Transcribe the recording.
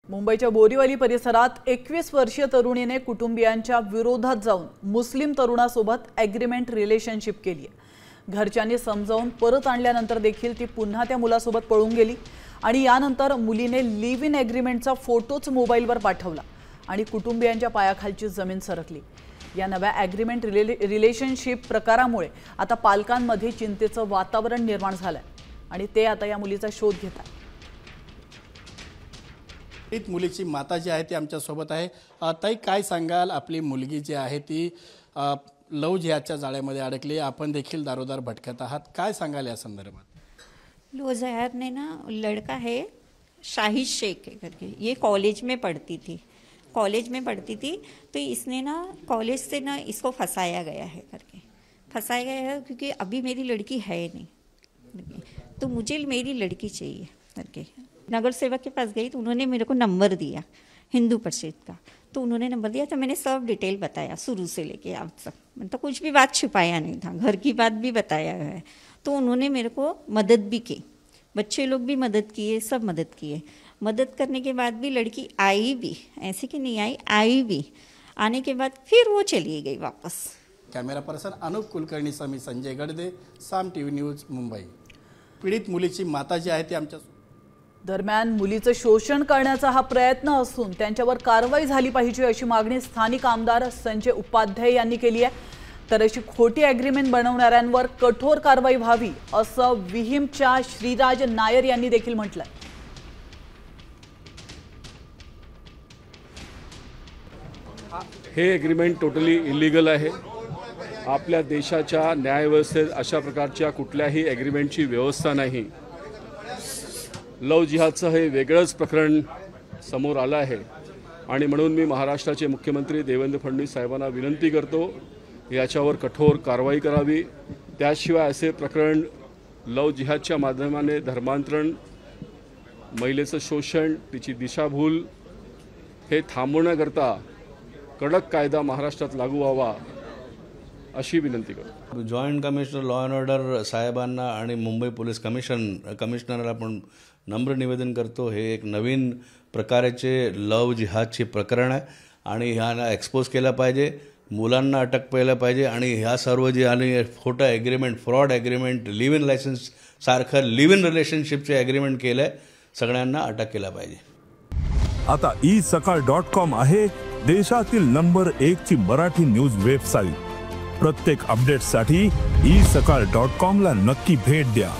मुंबईच्या बोरीवली परिसरात 21 वर्षीय तरुणीने कुटुंबियांच्या विरोधात जाऊन मुस्लिम तरुणासोबत एग्रीमेंट रिलेशनशिप केली आहे। घरच्यांनी समजावून परत आणल्यानंतर देखील ती पुन्हा त्या मुलासोबत पळून गेली आणि यानंतर मुलीने लिव्ह इन एग्रीमेंटचा फोटोच मोबाईलवर पाठवला आणि कुटुंबियांच्या पायाखालची जमीन सरकली। या नव्या एग्रीमेंट रिलेशनशिप प्रकारामुळे आता पालकांमध्ये चिंतेचं वातावरण निर्माण झालंय आणि ते आता या मुलीचा शोध घेतात। एक मुलीची माता जी आहे ती आमच्या सोबत आहे। ताई, काय सांगाल, आपली मुलगी जी आहे ती लव जिहादच्या जाळ्यामध्ये अडकली, आपण देखील दारोदार भटकत आहात, काय सांगाल या संदर्भात? लव जिहाद ने ना, लड़का है शाहिद शेख है करके, ये कॉलेज में पढ़ती थी तो इसने ना कॉलेज से ना इसको फंसाया गया है क्योंकि अभी मेरी लड़की है नहीं, तो मुझे मेरी लड़की चाहिए करके नगर सेवक के पास गई तो उन्होंने मेरे को नंबर दिया हिंदू परिषद का। तो उन्होंने नंबर दिया तो मैंने सब डिटेल बताया शुरू से लेके अब तक, मतलब कुछ भी बात छुपाया नहीं था, घर की बात भी बताया है। तो उन्होंने मेरे को मदद भी की, बच्चे लोग भी मदद किए, सब मदद किए। मदद करने के बाद भी लड़की आई भी, ऐसे कि नहीं आई भी, आने के बाद फिर वो चली गई वापस। कॅमेरा पर्सन अनुप कुलकर्णी सह मी संजय गडदे, साम टीव्ही न्यूज, मुंबई। पीडित मुलीची माता जी आहे ती आमच्या दरम्यान मुलीचं शोषण करण्याचा हा प्रयत्न असून त्यांच्यावर कारवाई झाली पाहिजे अशी मागणी स्थानिक आमदार संजय उपाध्याय यांनी केली आहे। तर अशी खोटी एग्रीमेंट बनवणाऱ्यांवर कठोर कारवाई व्हावी असं विहिंपच्या श्रीराज नायर यांनी देखील म्हटलंय। हे एग्रीमेंट टोटली इलिगल आहे। आपल्या देशाच्या न्यायव्यवस्थेत अशा प्रकारच्या कुठल्याही एग्रीमेंटची व्यवस्था नाही। लव जिहादचं हे वेगळंच प्रकरण समोर आलं आहे आणि म्हणून मी महाराष्ट्राचे मुख्यमंत्री देवेंद्र फडणवीस साहेबांना विनंती करतो, याच्यावर कठोर कारवाई करावी। त्याशिवाय असे प्रकरण लव जिहादच्या माध्यमाने धर्मांतरण, महिलेचं शोषण, तिची दिशाभूल हे थांबवण्याकरता कडक कायदा महाराष्ट्रात लागू व्हावा अशी विनंती करतो। Joint commissioner law and order साहेबांना आणि मुंबई पोलीस कमिशनरला पण नम्र निवेदन करतो, हे एक नवीन प्रकारचे लव जिहादचे प्रकरण आहे आणि ह्याला एक्सपोज केलं पाहिजे, मुलांना अटक केलं पाहिजे आणि ह्या सर्व जे आणि खोटं agreement, fraud agreement, live in licence सारखं लिव्ह इन रिलेशनशिपचे एग्रीमेंट केलं आहे, सगळ्यांना अटक केलं पाहिजे। आता isakal.com आहे देशातील नंबर 1 ची मराठी न्यूज वेबसाईट। प्रत्येक अपडेटसाठी isakal.com ला नक्की भेट द्या।